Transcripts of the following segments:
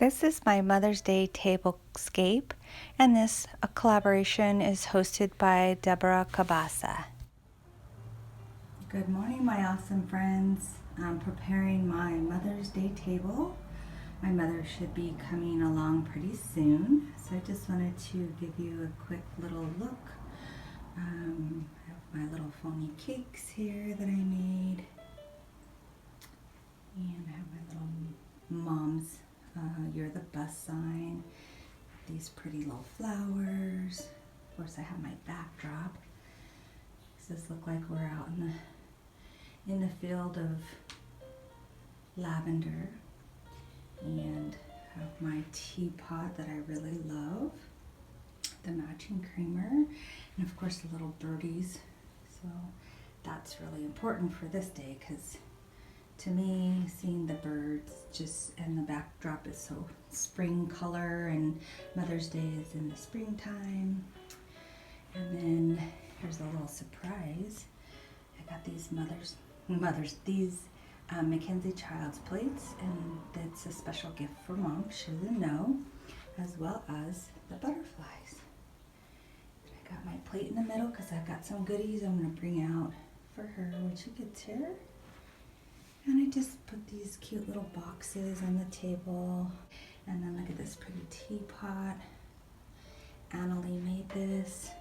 This is my Mother's Day Tablescape, and this collaboration is hosted by Deborah Cabassa. Good morning, my awesome friends. I'm preparing my Mother's Day table. My mother should be coming along pretty soon, so I just wanted to give you a quick little look. I have my little phony cakes here that I made, and I have my little mom's You're the Best sign, these pretty little flowers. Of course, I have my backdrop. Does this look like we're out in the field of lavender? And I have my teapot that I really love, the matching creamer, and of course the little birdies. So that's really important for this day, because to me, seeing the birds just and the backdrop is so spring color, and Mother's Day is in the springtime. And then here's a little surprise. I got these Mackenzie Child's plates, and that's a special gift for Mom. She doesn't know, as well as the butterflies. I got my plate in the middle because I've got some goodies I'm going to bring out for her when she gets here. And I just put these cute little boxes on the table. And then look at this pretty teapot. Annalie made this.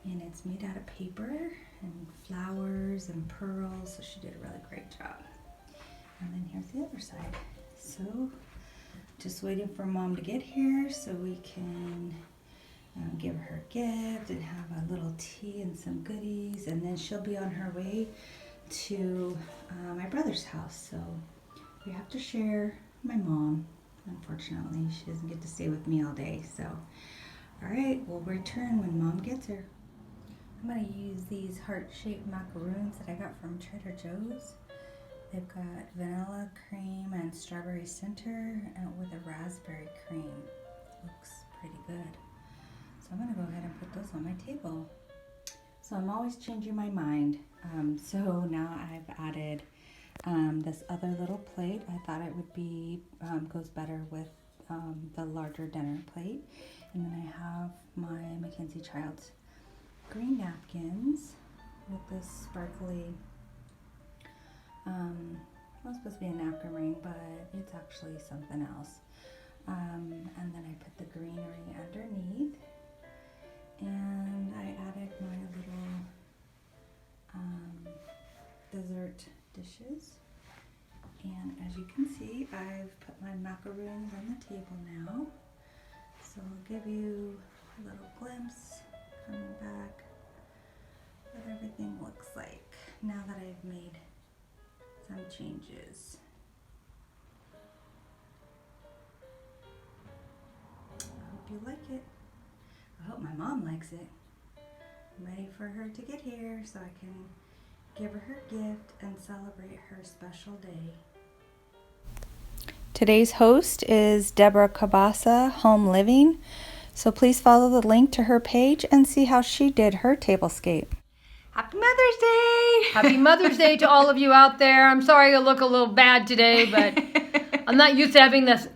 And it's made out of paper and flowers and pearls. So she did a really great job. And then here's the other side. So just waiting for Mom to get here so we can give her a gift and have a little tea and some goodies. And then she'll be on her way to my brother's house, so we have to share my mom. Unfortunately, she doesn't get to stay with me all day, so alright, we'll return when Mom gets here. I'm going to use these heart-shaped macaroons that I got from Trader Joe's. They've got vanilla cream and strawberry center and with a raspberry cream. Looks pretty good. So I'm going to go ahead and put those on my table. So I'm always changing my mind. So now I've added this other little plate. I thought it would be goes better with the larger dinner plate. And then I have my Mackenzie Child's green napkins with this sparkly, well, it's supposed to be a napkin ring, but it's actually something else. And then I put the greenery underneath. And I added my little dessert dishes. And as you can see, I've put my macaroons on the table now. So I'll give you a little glimpse coming back what everything looks like now that I've made some changes. I hope you like it. I hope my mom likes it. I'm ready for her to get here so I can give her her gift and celebrate her special day. Today's host is Deborah Cabassa Home Living, so please follow the link to her page and see how she did her tablescape. Happy Mother's Day! Happy Mother's Day to all of you out there. I'm sorry I look a little bad today, but I'm not used to having the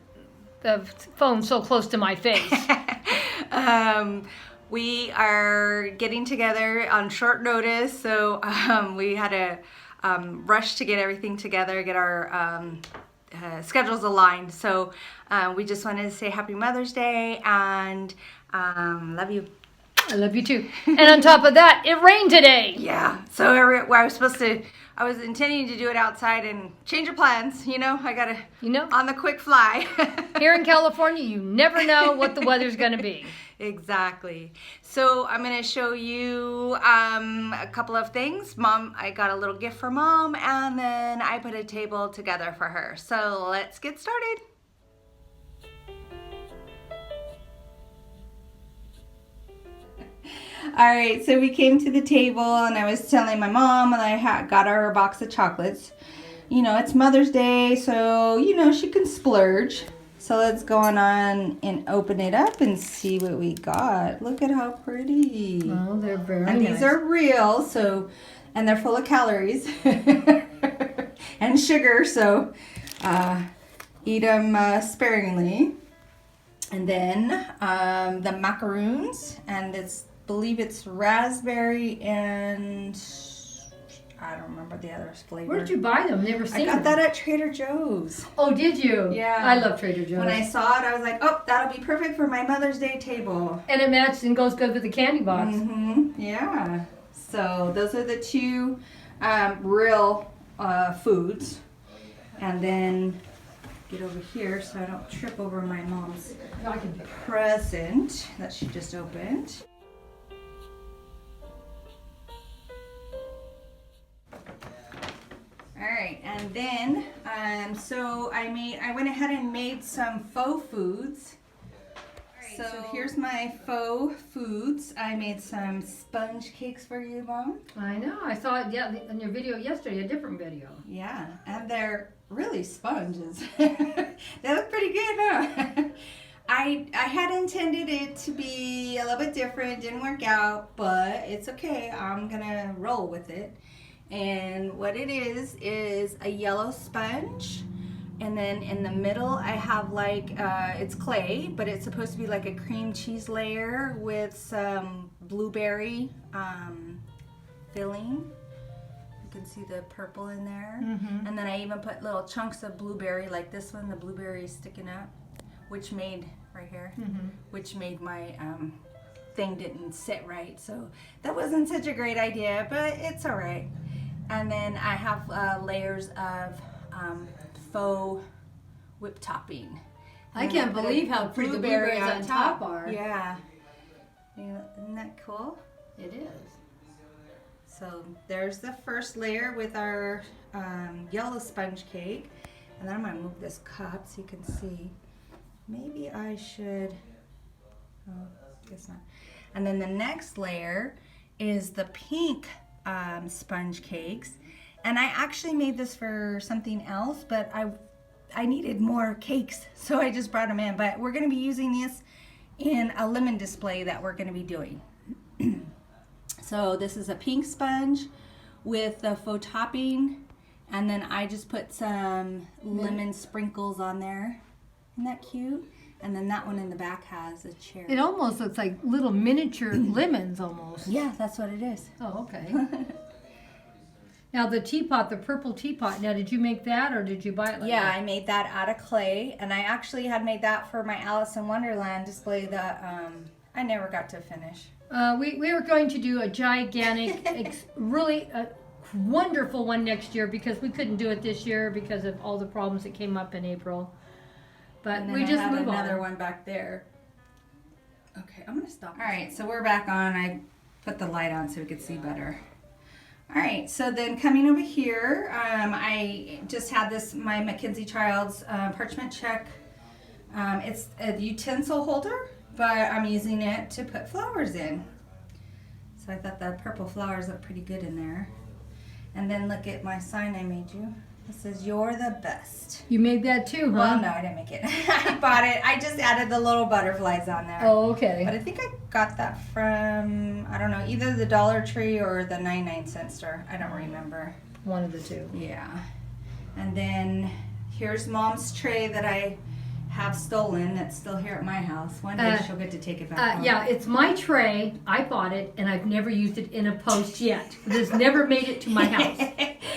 phone so close to my face. We are getting together on short notice, so we had to rush to get everything together, get our schedules aligned. So we just wanted to say Happy Mother's Day and love you. I love you too. And on top of that, it rained today. Yeah, so I was intending to do it outside and change of plans. I gotta, on the quick fly. Here in California, you never know what the weather's gonna be. Exactly. So I'm going to show you a couple of things. I got a little gift for Mom, and then I put a table together for her. So let's get started. All right, so we came to the table, and I was telling my mom, and I got her a box of chocolates. It's Mother's Day, so, she can splurge. So let's go on and open it up and see what we got. Look at how pretty. Oh, they're very nice. And these are real, and they're full of calories and sugar. So eat them sparingly. And then the macaroons, and believe it's raspberry and I don't remember the other flavor. Where did you buy them? Never seen them. I got that at Trader Joe's. Oh, did you? Yeah. I love Trader Joe's. When I saw it, I was like, oh, that'll be perfect for my Mother's Day table. And it matches and goes good with the candy box. Mm-hmm. Yeah. So those are the two real foods. And then get over here so I don't trip over my mom's present that she just opened. All right, and then so I went ahead and made some faux foods. So here's my faux foods. I made some sponge cakes for you, Mom. I know. I saw it in your video yesterday, a different video. Yeah, and they're really sponges. They look pretty good, huh? I had intended it to be a little bit different. Didn't work out, but it's okay. I'm gonna roll with it. And what it is a yellow sponge. And then in the middle, I have like, it's clay, but it's supposed to be like a cream cheese layer with some blueberry filling. You can see the purple in there. Mm-hmm. And then I even put little chunks of blueberry, like this one, the blueberry is sticking up, which made, right here, which made my thing didn't sit right. So that wasn't such a great idea, but it's all right. And then I have layers of faux whipped topping. I can't believe how pretty the blueberries on top are. Yeah. Isn't that cool? It is. So there's the first layer with our yellow sponge cake. And then I'm going to move this cup so you can see. Maybe I should, oh, guess not. And then the next layer is the pink sponge cakes. And I actually made this for something else, but I needed more cakes, so I just brought them in. But we're going to be using this in a lemon display that we're going to be doing. So this is a pink sponge with the faux topping, and then I just put some lemon sprinkles on there. Isn't that cute? And then that one in the back has a cherry. It almost looks like little miniature lemons almost. Yeah, that's what it is. Oh, okay. Now the teapot, the purple teapot, now did you make that or did you buy it like Yeah, that? I made that out of clay, and I actually had made that for my Alice in Wonderland display that I never got to finish. We were going to do a gigantic, really wonderful one next year because we couldn't do it this year because of all the problems that came up in April. But And then we just I have move another on. one back there. Okay, I'm gonna stop. All right, so we're back on. I put the light on so we could see better. All right, so then coming over here, I just had this, my Mackenzie Child's parchment check. It's a utensil holder, but I'm using it to put flowers in. So I thought the purple flowers look pretty good in there. And then look at my sign I made you. It says, "You're the best." You made that too, huh? Well, no, I didn't make it. I bought it. I just added the little butterflies on there. Oh, okay. But I think I got that from, I don't know, either the Dollar Tree or the 99-cent store. I don't remember. One of the two. Yeah. And then here's Mom's tray that I have stolen that's still here at my house. One day she'll get to take it back home. Yeah, it's my tray. I bought it, and I've never used it in a post yet. It has never made it to my house.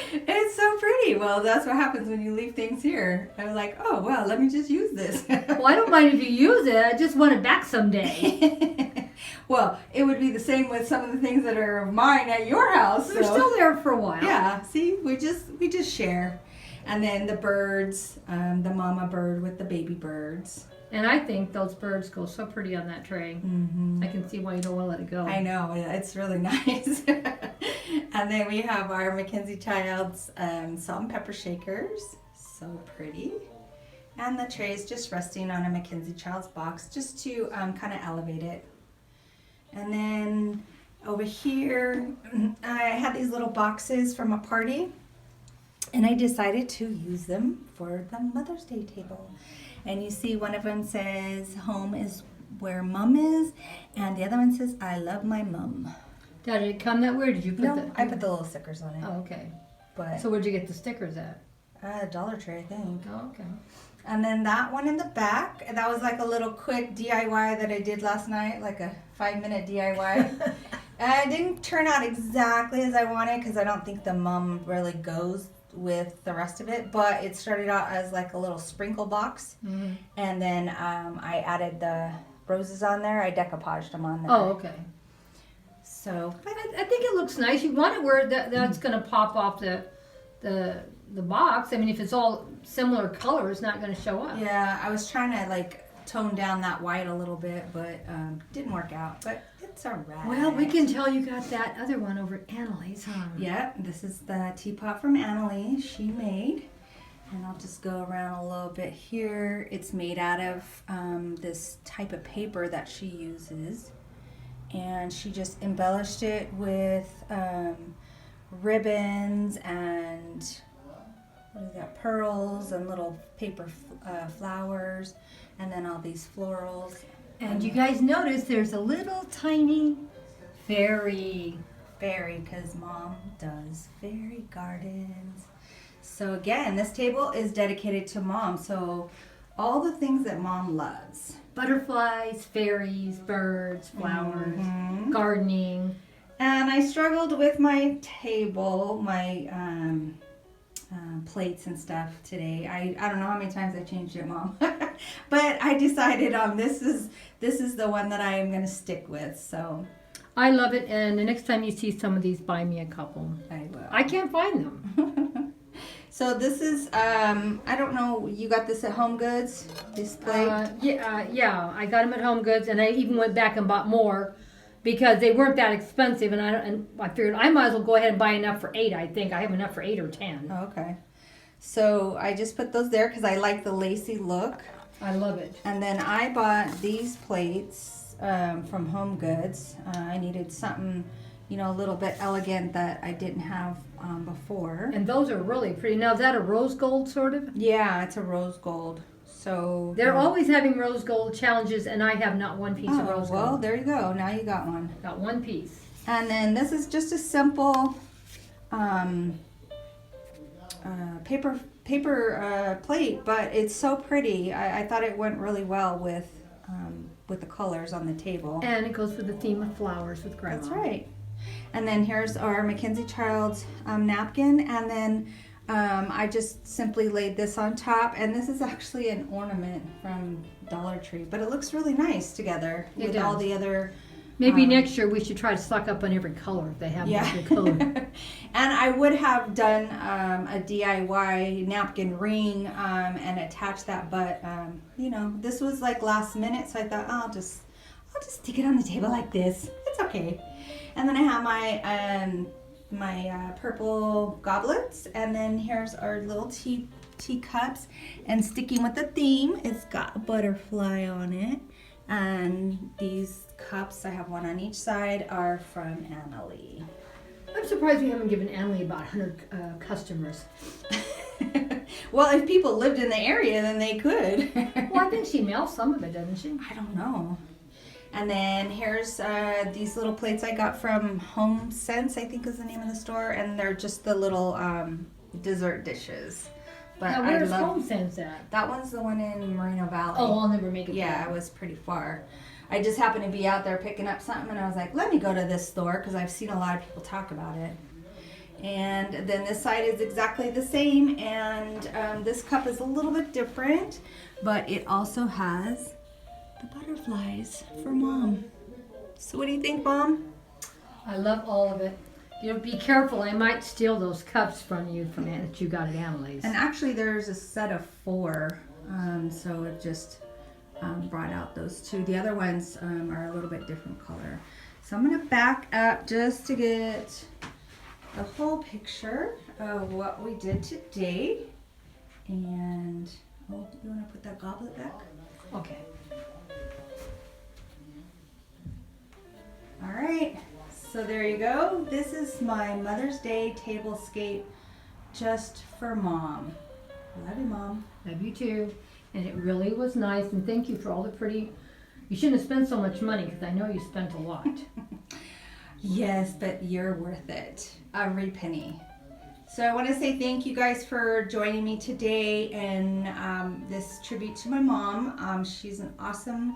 It's so pretty. Well, that's what happens when you leave things here. I was like, oh, well, let me just use this. Well, I don't mind if you use it. I just want it back someday. Well, it would be the same with some of the things that are mine at your house. They're still there for a while. Yeah, see, we just share. And then the birds, the mama bird with the baby birds. And I think those birds go so pretty on that tray. Mm-hmm. I can see why you don't want to let it go. I know, yeah, it's really nice. And then we have our Mackenzie Child's salt and pepper shakers. So pretty. And the tray is just resting on a Mackenzie Child's box just to kind of elevate it. And then over here, I had these little boxes from a party. And I decided to use them for the Mother's Day table. And you see one of them says, "Home is where Mom is." And the other one says, "I love my mom." Did it come that way or did you put No, I put the little stickers on it. Oh, okay. But So where'd you get the stickers at? Dollar Tree, I think. Oh, okay. And then that one in the back, and that was like a little quick DIY that I did last night, like a 5-minute DIY. And it didn't turn out exactly as I wanted because I don't think the mum really goes with the rest of it. But it started out as like a little sprinkle box. Mm-hmm. And then I added the roses on there. I decoupaged them on there. Oh, okay. So I think it looks nice. You want it where that's going to pop off the box. I mean, if it's all similar color, it's not going to show up. yeah, I was trying to like tone down that white a little bit, but didn't work out. But it's alright. Well, we can tell you got that other one over at Annalise, huh? Yeah, this is the teapot from Annalise. She made, and I'll just go around a little bit here. It's made out of this type of paper that she uses, and she just embellished it with ribbons and what is that, pearls and little paper flowers, and then all these florals. And you guys notice there's a little tiny fairy. Fairy, because Mom does fairy gardens. So again, this table is dedicated to Mom. So all the things that Mom loves. Butterflies, fairies, birds, flowers, gardening. And I struggled with my table, my plates and stuff today. I don't know how many times I changed it, Mom. But I decided on this is the one that I am going to stick with. So I love it, and the next time you see some of these, buy me a couple. I will. I can't find them. So this is I don't know, you got this at Home Goods, this plate? Yeah, I got them at Home Goods, and I even went back and bought more because they weren't that expensive, and I figured I might as well go ahead and buy enough for 8. I think I have enough for 8 or 10. Oh, okay. So I just put those there because I like the lacy look. I love it. And then I bought these plates from Home Goods. I needed something, a little bit elegant that I didn't have before. And those are really pretty. Now, is that a rose gold sort of? Yeah, it's a rose gold. So they're always having rose gold challenges, and I have not one piece of rose gold. Well, there you go. Now you got one. Got one piece. And then this is just a simple paper plate, but it's so pretty. I thought it went really well with the colors on the table. And it goes with the theme of flowers with Grandma. That's right. And then here's our Mackenzie Child's napkin, and then I just simply laid this on top, and this is actually an ornament from Dollar Tree, but it looks really nice together with all the other. Maybe next year we should try to stock up on every color if they have every color. And I would have done a DIY napkin ring and attached that, but this was like last minute, so I thought I'll just stick it on the table like this. It's okay. And then I have my purple goblets, and then here's our little teacups. And sticking with the theme, it's got a butterfly on it. And these cups, I have one on each side, are from Annalie. I'm surprised we haven't given Annalie about 100 customers. Well, if people lived in the area, then they could. Well, I think she mails some of it, doesn't she? I don't know. And then here's these little plates I got from Home Sense, I think is the name of the store. And they're just the little dessert dishes. But now, where's Home Sense at? That one's the one in Moreno Valley. Oh, I'll never make it. Yeah, it was pretty far. I just happened to be out there picking up something, and I was like, let me go to this store because I've seen a lot of people talk about it. And then this side is exactly the same, and this cup is a little bit different, but it also has the butterflies for Mom. So what do you think, Mom? I love all of it. Be careful. I might steal those cups from you that you got at Annalise. And actually, there's a set of 4, so it just brought out those 2. The other ones are a little bit different color. So I'm going to back up just to get the whole picture of what we did today. And, you want to put that goblet back? Okay. All right. So there you go. This is my Mother's Day tablescape just for Mom. Love you, Mom. Love you too. And it really was nice. And thank you for all the pretty. You shouldn't have spent so much money because I know you spent a lot. Yes, but you're worth it. Every penny. So I want to say thank you guys for joining me today in this tribute to my mom. She's an awesome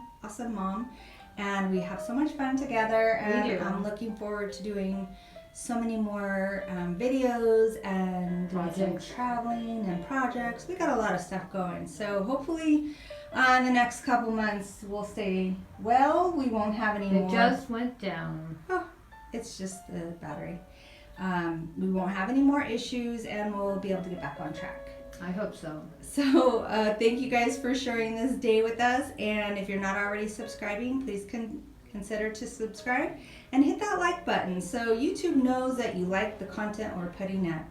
mom, and we have so much fun together. And We do. I'm looking forward to doing so many more videos and Projects. traveling and projects. We got a lot of stuff going. So hopefully in the next couple months we'll stay well. We won't have any more. It just went down. Oh, it's just the battery. We won't have any more issues, and we'll be able to get back on track. I hope so. So thank you guys for sharing this day with us, and if you're not already subscribing, please consider to subscribe and hit that like button so YouTube knows that you like the content we're putting out.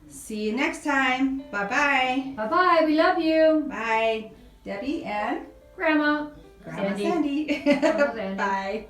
See you next time. Bye-bye. Bye-bye. We love you. Bye. Debbie and Grandma. Grandma Sandy. Sandy. Grandma Sandy. Bye.